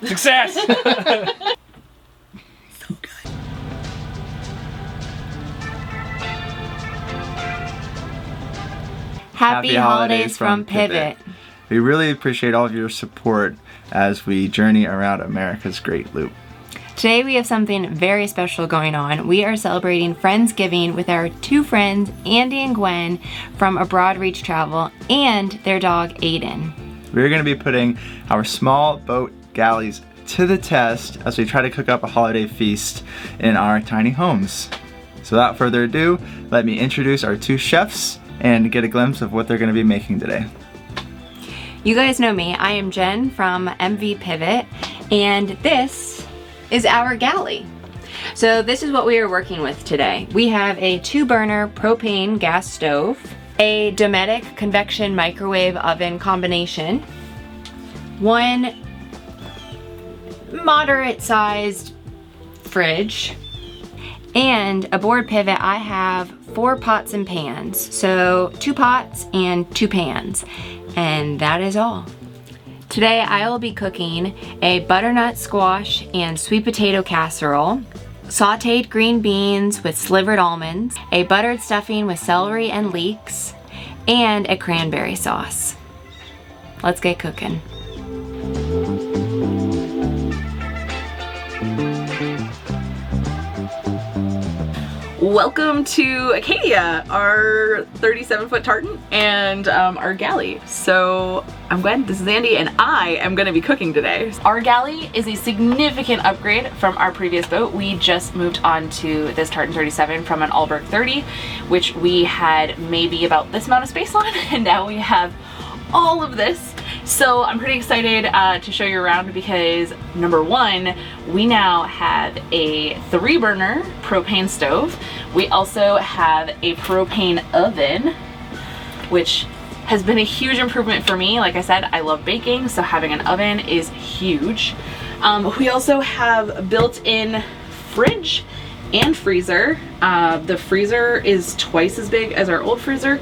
Success! So good. Happy holidays from Pivot. We really appreciate all of your support as we journey around America's Great Loop. Today we have something very special going on. We are celebrating Friendsgiving with our two friends, Andy and Gwen, from Abroad Reach Travel, and their dog, Aiden. We're going to be putting our small boat galleys to the test as we try to cook up a holiday feast in our tiny homes. So without further ado, let me introduce our two chefs and get a glimpse of what they're going to be making today. You guys know me. I am Jenn from MV Pivot, and this is our galley. So this is what we are working with today. We have a 2-burner propane gas stove, a Dometic convection microwave oven combination, one moderate sized fridge, and aboard Pivot I have 4 pots and pans. So 2 pots and 2 pans, and that is all. Today I will be cooking a butternut squash and sweet potato casserole, sauteed green beans with slivered almonds, a buttered stuffing with celery and leeks, and a cranberry sauce. Let's get cooking. Welcome to Acadia, our 37-foot tartan and our galley. So I'm Gwen, this is Andy, and I am going to be cooking today. Our galley is a significant upgrade from our previous boat. We just moved on to this Tartan 37 from an Allberg 30, which we had maybe about this amount of space on, and now we have all of this. So I'm pretty excited to show you around because number one, we now have a 3-burner propane stove. We also have a propane oven, which has been a huge improvement for me. Like I said, I love baking, so having an oven is huge. We also have built-in fridge and freezer. The freezer is twice as big as our old freezer.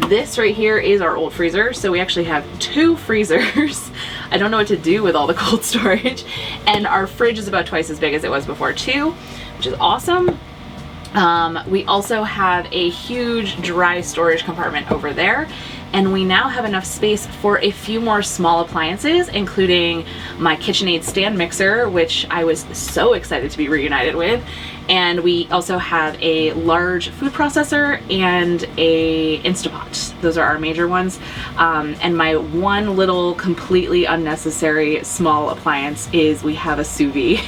This right here is our old freezer, so we actually have 2 freezers. I don't know what to do with all the cold storage. And our fridge is about twice as big as it was before too, which is awesome. We also have a huge dry storage compartment over there, and we now have enough space for a few more small appliances, including my KitchenAid stand mixer, which I was so excited to be reunited with. And we also have a large food processor and a Instapot. Those are our major ones. And my one little completely unnecessary small appliance is we have a sous vide.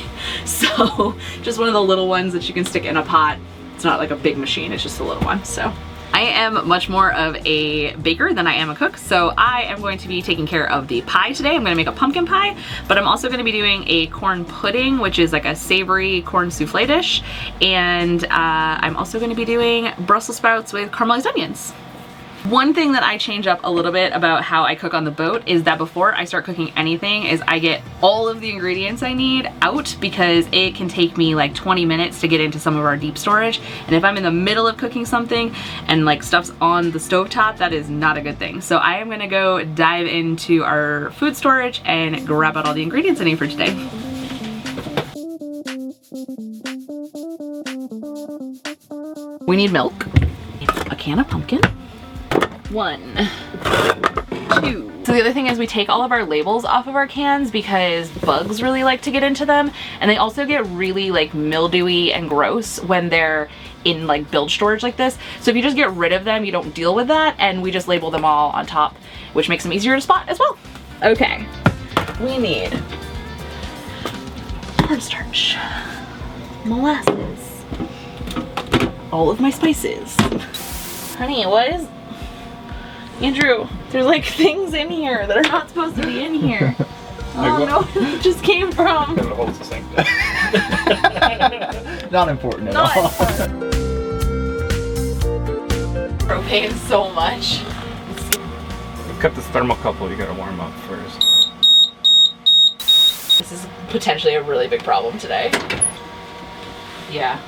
So just one of the little ones that you can stick in a pot. It's not like a big machine, it's just a little one. So I am much more of a baker than I am a cook, so I am going to be taking care of the pie today. I'm going to make a pumpkin pie, but I'm also going to be doing a corn pudding, which is like a savory corn souffle dish, and I'm also going to be doing Brussels sprouts with caramelized onions. One thing that I change up a little bit about how I cook on the boat is that before I start cooking anything is I get all of the ingredients I need out, because it can take me like 20 minutes to get into some of our deep storage. And if I'm in the middle of cooking something and like stuff's on the stovetop, that is not a good thing. So I am gonna go dive into our food storage and grab out all the ingredients I need for today. We need milk, a can of pumpkin, 1, 2. So the other thing is we take all of our labels off of our cans because bugs really like to get into them, and they also get really like mildewy and gross when they're in like bilge storage like this. So if you just get rid of them, you don't deal with that, and we just label them all on top, which makes them easier to spot as well. Okay, we need cornstarch, molasses, all of my spices. Honey, what is... Andrew, there's like things in here that are not supposed to be in here. Oh no, it just came from... Not important at Not all. important. Propane so much. Cut this thermocouple, you gotta warm up first. This is potentially a really big problem today. Yeah.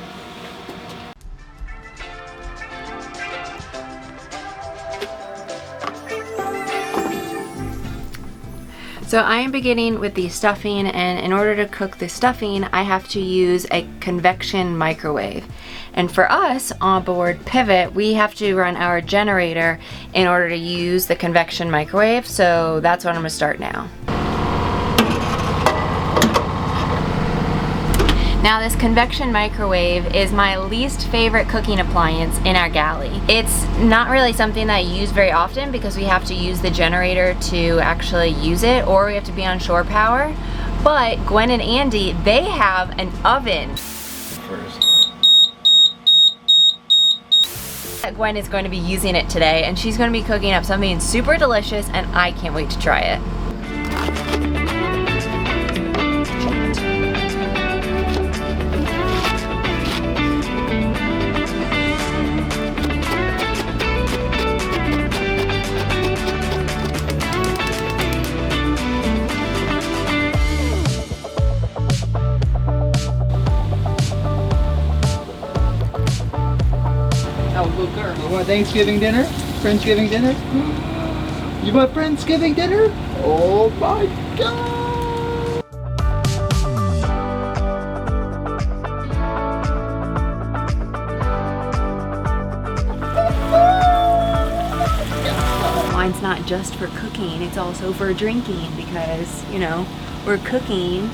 So I am beginning with the stuffing, and in order to cook the stuffing, I have to use a convection microwave. And for us on board Pivot, we have to run our generator in order to use the convection microwave. So that's what I'm gonna start now. Now this convection microwave is my least favorite cooking appliance in our galley. It's not really something that I use very often because we have to use the generator to actually use it, or we have to be on shore power. But Gwen and Andy, they have an oven. Gwen is going to be using it today, and she's going to be cooking up something super delicious, and I can't wait to try it. You want Thanksgiving dinner? Friendsgiving dinner? You want Friendsgiving dinner? Oh my God! Wine's not just for cooking, it's also for drinking because, you know, we're cooking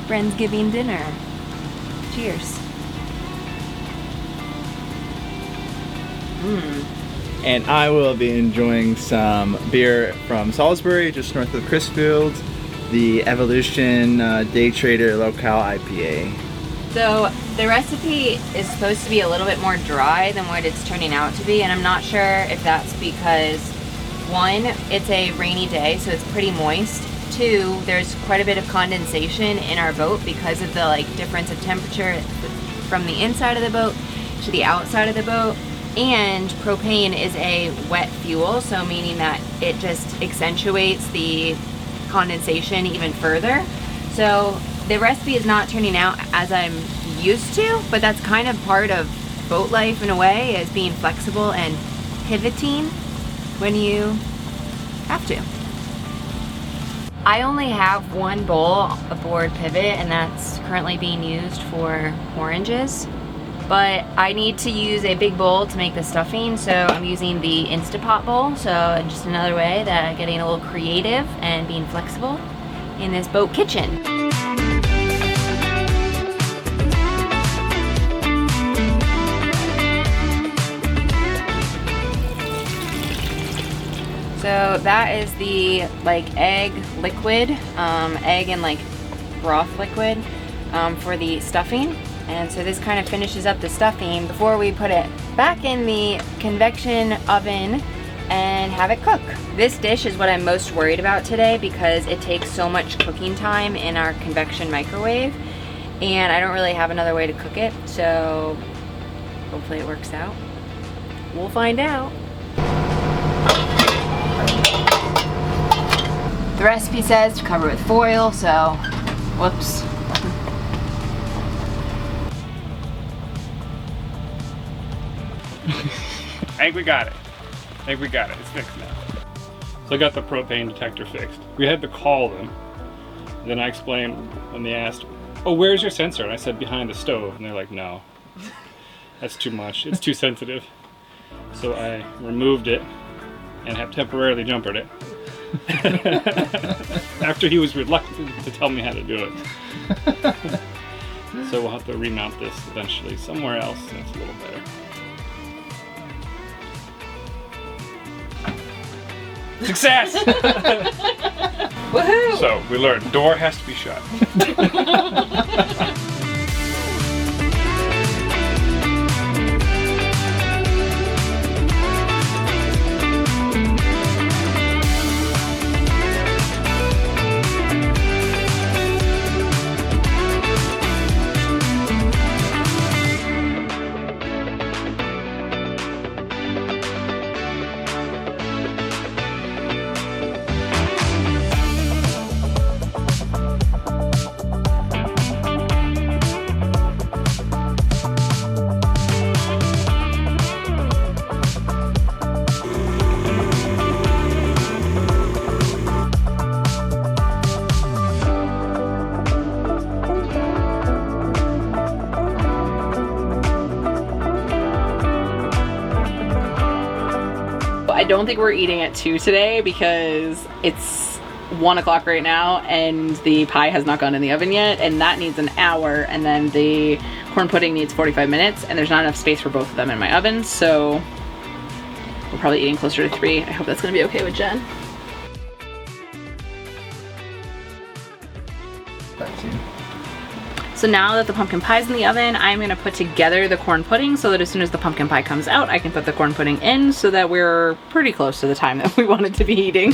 Friendsgiving dinner. Cheers. And I will be enjoying some beer from Salisbury, just north of Chrisfield, the Evolution Day Trader Locale IPA. So the recipe is supposed to be a little bit more dry than what it's turning out to be, and I'm not sure if that's because, one, it's a rainy day, so it's pretty moist. Two, there's quite a bit of condensation in our boat because of the difference of temperature from the inside of the boat to the outside of the boat. And propane is a wet fuel, so meaning that it just accentuates the condensation even further. So the recipe is not turning out as I'm used to, but that's kind of part of boat life in a way, is being flexible and pivoting when you have to. I only have one bowl aboard Pivot, and that's currently being used for oranges. But I need to use a big bowl to make the stuffing, so I'm using the Instapot bowl. So just another way that I'm getting a little creative and being flexible in this boat kitchen. So that is the egg liquid, egg and broth liquid for the stuffing. And so this kind of finishes up the stuffing before we put it back in the convection oven and have it cook. This dish is what I'm most worried about today because it takes so much cooking time in our convection microwave, and I don't really have another way to cook it, so hopefully it works out. We'll find out. The recipe says to cover with foil, so whoops. I think we got it. It's fixed now. So I got the propane detector fixed. We had to call them. Then I explained when they asked, "Oh, where's your sensor?" And I said, "Behind the stove." And they're like, "No, that's too much. It's too sensitive." So I removed it and have temporarily jumpered it. After he was reluctant to tell me how to do it. So we'll have to remount this eventually somewhere else that's a little better. Success! Woohoo! So we learned door has to be shut. don't think we're eating at 2 today because it's 1 o'clock right now and the pie has not gone in the oven yet, and that needs an hour, and then the corn pudding needs 45 minutes, and there's not enough space for both of them in my oven, so we're probably eating closer to 3. I hope that's gonna be okay with Jen. So now that the pumpkin pie's in the oven, I'm gonna put together the corn pudding so that as soon as the pumpkin pie comes out, I can put the corn pudding in so that we're pretty close to the time that we wanted to be eating.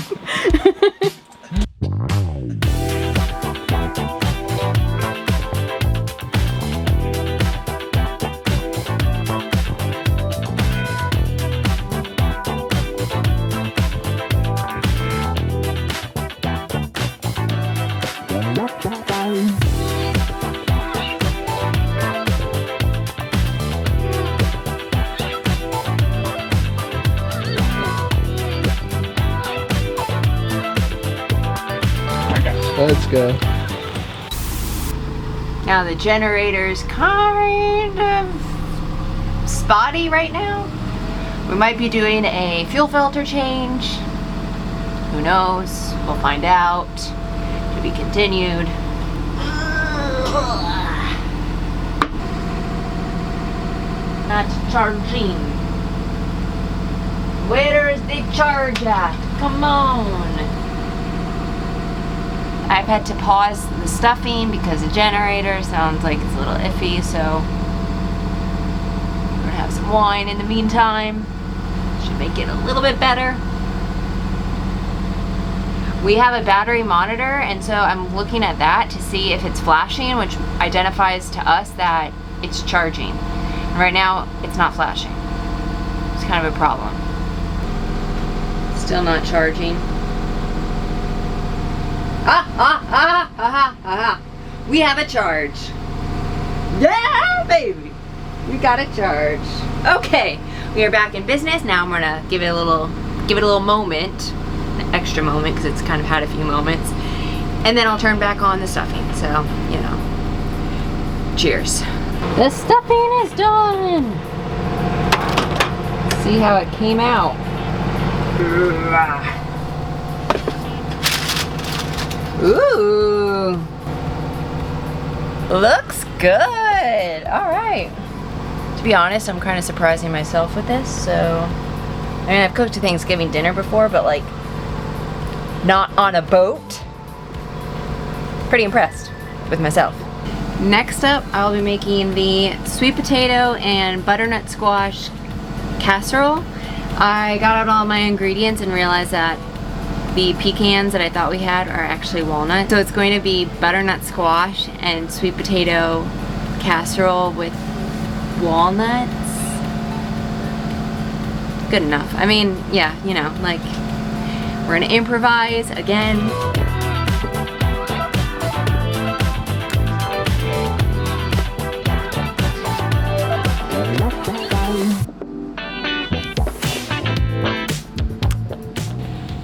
Let's go. Now the generator's kind of spotty right now. We might be doing a fuel filter change. Who knows? We'll find out. To be continued. Not charging. Where is the charge at? Come on. I've had to pause the stuffing because the generator sounds like it's a little iffy, so we're gonna have some wine in the meantime. Should make it a little bit better. We have a battery monitor, and so I'm looking at that to see if it's flashing, which identifies to us that it's charging. And right now, it's not flashing. It's kind of a problem. Still not charging. We have a charge. Yeah, baby. We got a charge. Okay, we are back in business. Now I'm gonna give it a little moment, an extra moment, because it's kind of had a few moments, and then I'll turn back on the stuffing. So, you know, cheers. The stuffing is done. See how it came out. Ooh, looks good. All right. To be honest, I'm kind of surprising myself with this. So, I mean, I've cooked a Thanksgiving dinner before, but like not on a boat. Pretty impressed with myself. Next up, I'll be making the sweet potato and butternut squash casserole. I got out all my ingredients and realized that the pecans that I thought we had are actually walnuts. So it's going to be butternut squash and sweet potato casserole with walnuts. Good enough. I mean, yeah, you know, like, we're gonna improvise again.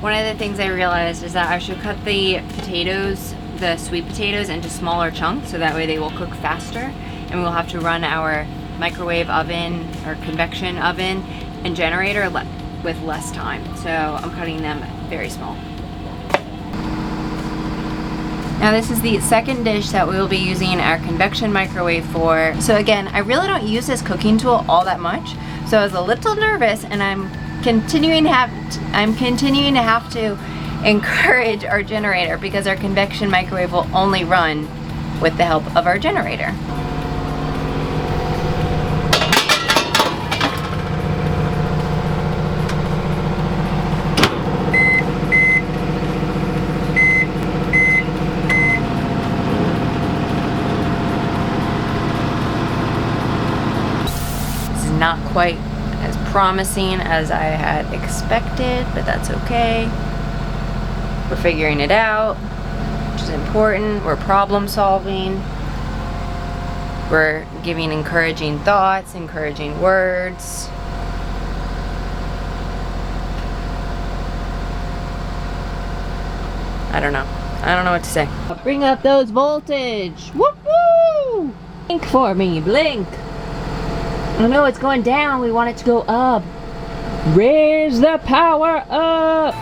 One of the things I realized is that I should cut the potatoes, the sweet potatoes, into smaller chunks so that way they will cook faster, and we'll have to run our microwave oven or convection oven and generator with less time. So I'm cutting them very small. Now this is the second dish that we will be using our convection microwave for. So again, I really don't use this cooking tool all that much, so I was a little nervous, and I'm continuing to have to encourage our generator because our convection microwave will only run with the help of our generator. This is not quite as promising as I had expected, but that's okay. We're figuring it out, which is important. We're problem solving. We're giving encouraging thoughts, encouraging words. I don't know. I don't know what to say. Bring up those voltage. Woo-hoo! Blink for me, blink. I know it's going down. We want it to go up. Raise the power up!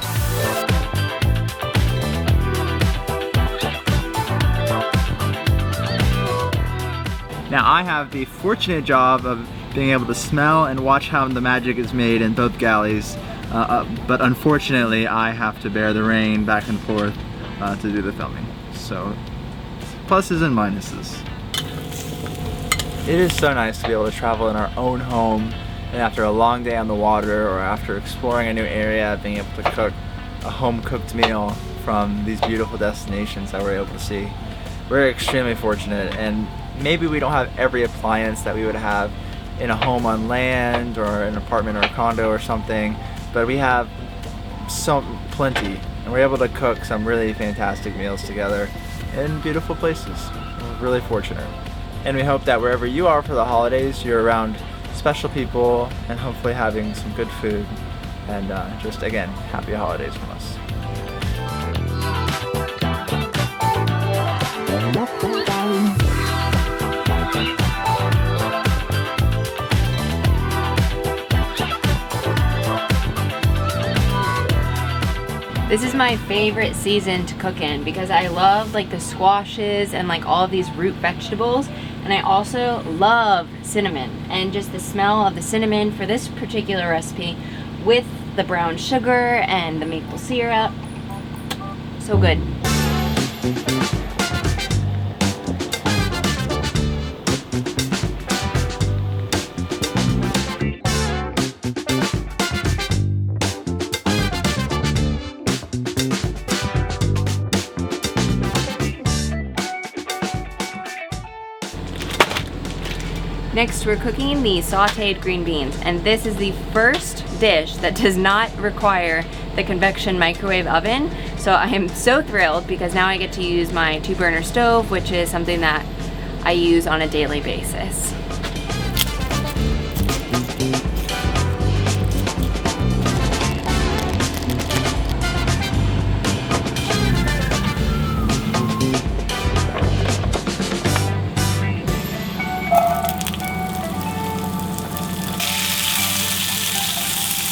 Now I have the fortunate job of being able to smell and watch how the magic is made in both galleys, but unfortunately I have to bear the rain back and forth to do the filming. So pluses and minuses. It is so nice to be able to travel in our own home, and after a long day on the water or after exploring a new area, being able to cook a home-cooked meal from these beautiful destinations that we're able to see. We're extremely fortunate, and maybe we don't have every appliance that we would have in a home on land or an apartment or a condo or something, but we have plenty, and we're able to cook some really fantastic meals together in beautiful places. We're really fortunate. And we hope that wherever you are for the holidays, you're around special people and hopefully having some good food. And just again, happy holidays from us. This is my favorite season to cook in because I love like the squashes and like all of these root vegetables, and I also love cinnamon and just the smell of the cinnamon for this particular recipe with the brown sugar and the maple syrup. So good. Next, we're cooking the sauteed green beans, and this is the first dish that does not require the convection microwave oven. So I am so thrilled because now I get to use my 2-burner stove, which is something that I use on a daily basis.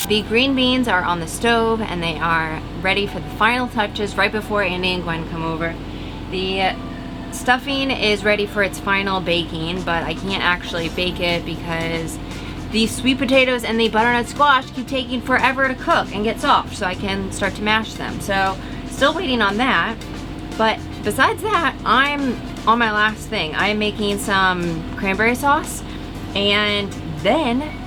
The green beans are on the stove and they are ready for the final touches right before Andy and Gwen come over. The stuffing is ready for its final baking, but I can't actually bake it because the sweet potatoes and the butternut squash keep taking forever to cook and get soft so I can start to mash them. So still waiting on that, but besides that, I'm on my last thing. I am making some cranberry sauce, and then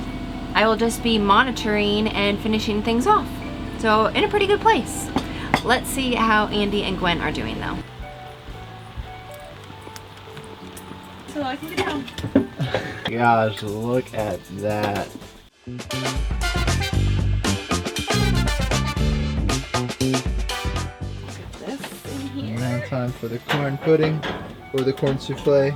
I will just be monitoring and finishing things off. So in a pretty good place. Let's see how Andy and Gwen are doing though. So I can get down. Gosh, look at that. Put this in here. Now time for the corn pudding or the corn souffle.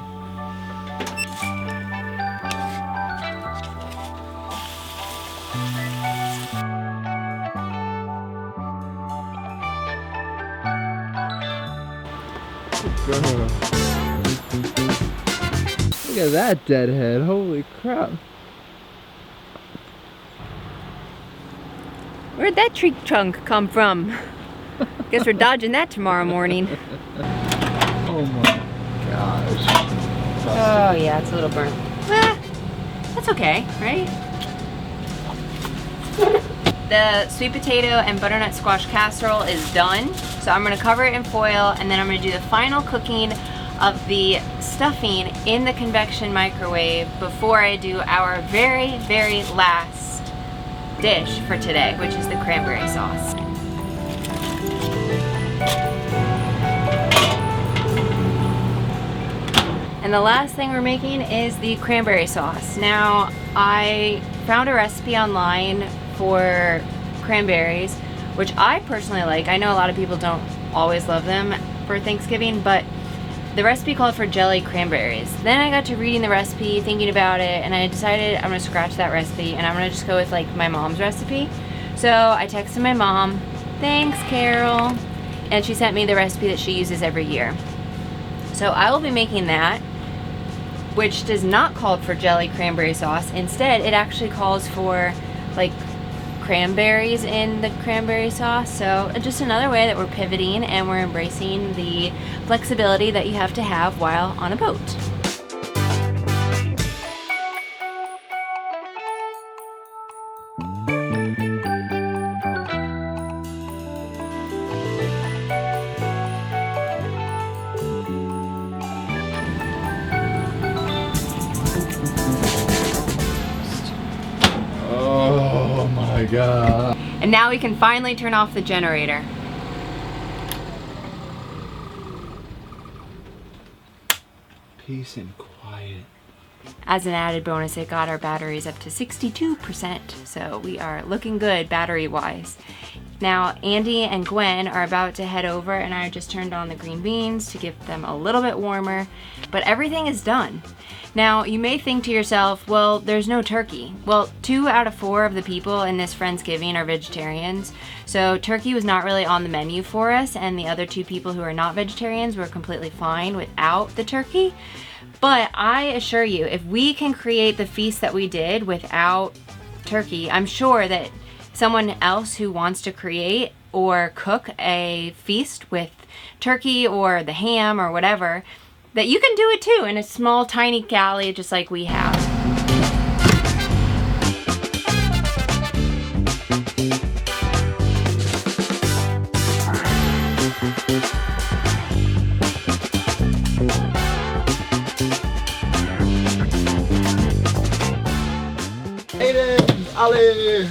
Look at that deadhead, holy crap. Where'd that tree trunk come from? Guess we're dodging that tomorrow morning. Oh my gosh. Oh yeah, it's a little burnt. That's okay, right? The sweet potato and butternut squash casserole is done. So I'm gonna cover it in foil, and then I'm gonna do the final cooking of the stuffing in the convection microwave before I do our very, very last dish for today, which is the cranberry sauce. And the last thing we're making is the cranberry sauce. Now, I found a recipe online for cranberries, which I personally like. I know a lot of people don't always love them for Thanksgiving, but the recipe called for jelly cranberries. Then I got to reading the recipe, thinking about it, and I decided I'm gonna scratch that recipe and I'm gonna just go with like my mom's recipe. So I texted my mom, thanks Carol, and she sent me the recipe that she uses every year. So I will be making that, which does not call for jelly cranberry sauce. Instead, it actually calls for like cranberries in the cranberry sauce. So just another way that we're pivoting and we're embracing the flexibility that you have to have while on a boat. Oh my god. And now we can finally turn off the generator. Peace and quiet. As an added bonus, it got our batteries up to 62%, so we are looking good battery-wise. Now, Andy and Gwen are about to head over, and I just turned on the green beans to give them a little bit warmer, but everything is done. Now, you may think to yourself, well, there's no turkey. Well, 2 out of 4 of the people in this Friendsgiving are vegetarians, so turkey was not really on the menu for us, and the other 2 people who are not vegetarians were completely fine without the turkey. But I assure you, if we can create the feast that we did without turkey, I'm sure that someone else who wants to create or cook a feast with turkey or the ham or whatever, that you can do it too in a small tiny galley just like we have. Aiden, Ali.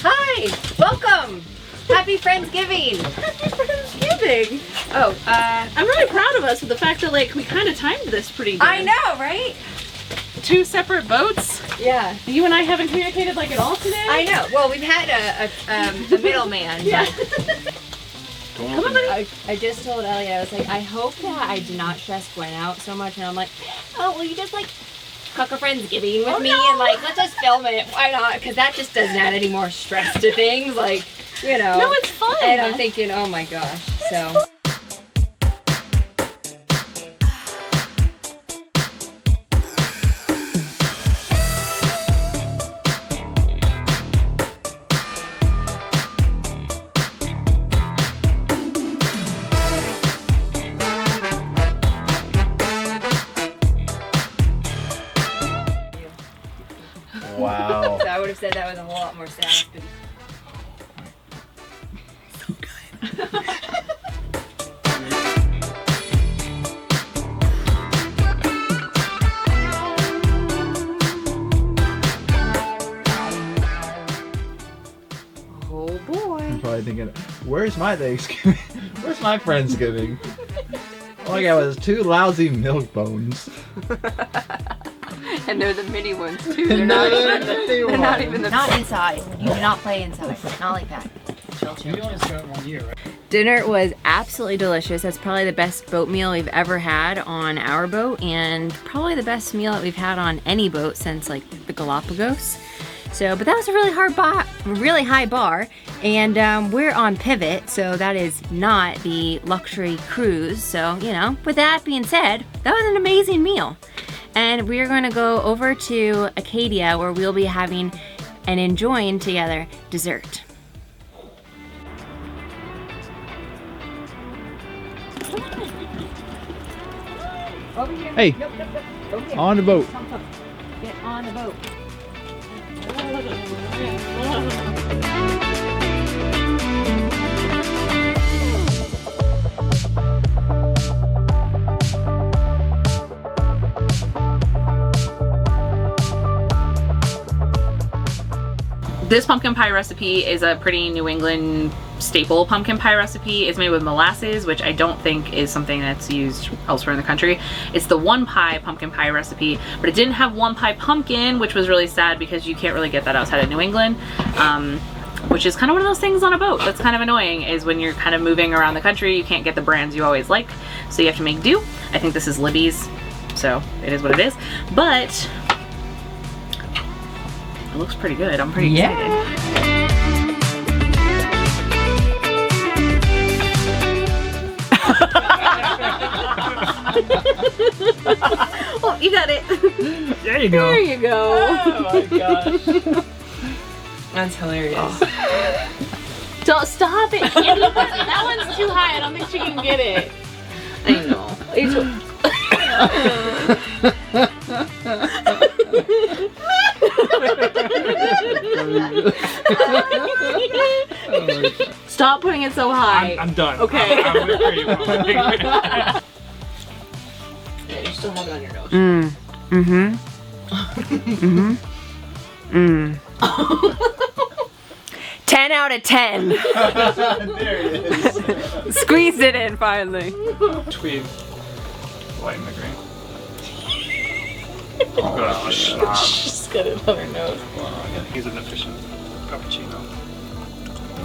Hi, welcome. Happy Friendsgiving. Happy Friendsgiving. Oh, I'm really proud of us with the fact that like we kind of timed this pretty good. I know, right? 2 separate boats. Yeah. You and I haven't communicated like at all today. I know. Well, we've had a middleman. Yeah. Come on, buddy. I just told Elliot, I was like, I hope that I do not stress Gwen out so much. And I'm like, oh, will you just like cook a Friendsgiving with me and like let's just film it. Why not? Because that just doesn't add any more stress to things. Like, you know. No, it's fun. And I'm thinking, oh my gosh. So. Wow. So I would have said that with a whole lot more sass. But... So good. Oh boy. I'm probably thinking, where's my Thanksgiving? Where's my Friendsgiving? All I got was 2 lousy milk bones. And they're the mini ones too. They're not even the. Not inside. You do not play inside. Not like that. Chill, chill. You only spent 1 year, right? Dinner was absolutely delicious. That's probably the best boat meal we've ever had on our boat, and probably the best meal that we've had on any boat since like the Galapagos. So, but that was a really really high bar, and we're on Pivot, so that is not the luxury cruise. So, you know, with that being said, that was an amazing meal. And we're going to go over to Acadia where we'll be having and enjoying together dessert. Over here. Hey, Nope. Over here. on the boat. Come. Get on the boat. This pumpkin pie recipe is a pretty New England staple pumpkin pie recipe. It's made with molasses, which I don't think is something that's used elsewhere in the country. It's the one pie pumpkin pie recipe, but it didn't have one pie pumpkin, which was really sad because you can't really get that outside of New England. Which is kind of one of those things on a boat that's kind of annoying, is when you're kind of moving around the country, you can't get the brands you always like, so you have to make do. I think this is Libby's, so it is what it is, but it looks pretty good. I'm pretty excited. Oh, you got it. There you go. There you go. Oh my gosh. That's hilarious. Don't stop it, Andy. That one's too high. I don't think she can get it. I know. Stop putting it so high. I'm done. Okay. I'm agree. Yeah, you still have it on your nose. Mm-hmm. 10 out of 10. There it is. Squeezed it in finally. Tweed. White and the green. Oh, stop. She's got it on her nose. He's an efficient cappuccino.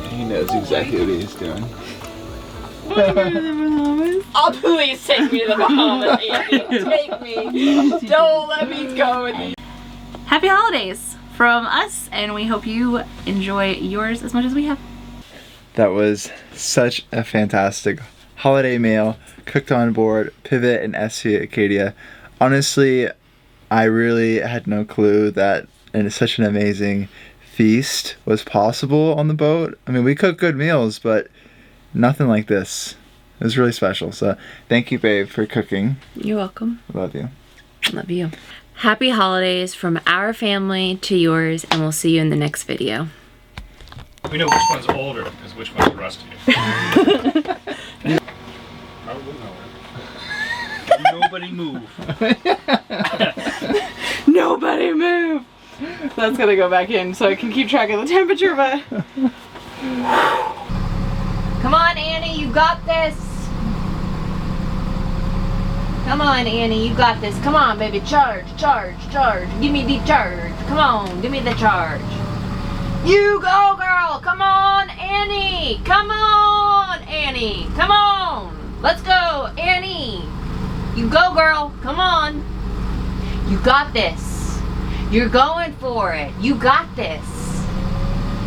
He knows exactly what he's doing. Oh, please take me to the Bahamas, Andy. Take me. Don't let me go with you. Happy holidays from us, and we hope you enjoy yours as much as we have. That was such a fantastic holiday meal cooked on board Pivot and SC Acadia. Honestly, I really had no clue that such an amazing feast was possible on the boat. I mean, we cook good meals, but nothing like this. It was really special. So thank you, babe, for cooking. You're welcome. Love you. Love you. Happy holidays from our family to yours, and we'll see you in the next video. We know which one's older because which one's rusty. Nobody move. Nobody move. That's gonna go back in so I can keep track of the temperature, but... Come on, Annie, you got this. Come on, Annie, you got this. Come on, baby, charge, charge, charge. Give me the charge. Come on, give me the charge. You go, girl. Come on, Annie. Come on, Annie. Come on. Let's go, Annie. You go, girl. Come on. You got this. You're going for it. You got this.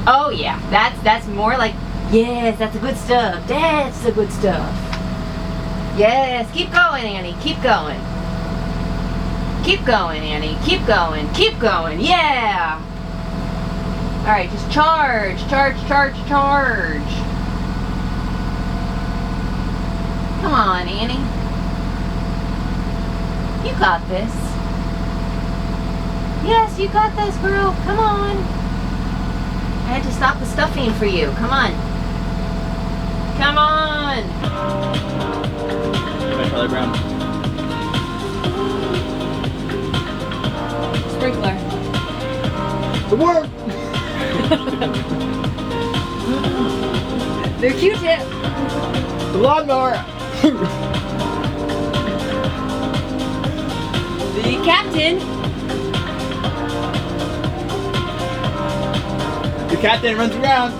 Oh yeah, that's more like, yes, that's the good stuff. That's the good stuff. Yes, keep going, Annie. Keep going. Keep going, Annie. Keep going. Keep going. Yeah. All right, just charge, charge, charge, charge. Come on, Annie. You got this. Yes, you got this, girl. Come on. I had to stop the stuffing for you. Come on. Come on. Charlie Brown. Sprinkler. The work. The Q-tip. The lawnmower. The captain. The captain runs around.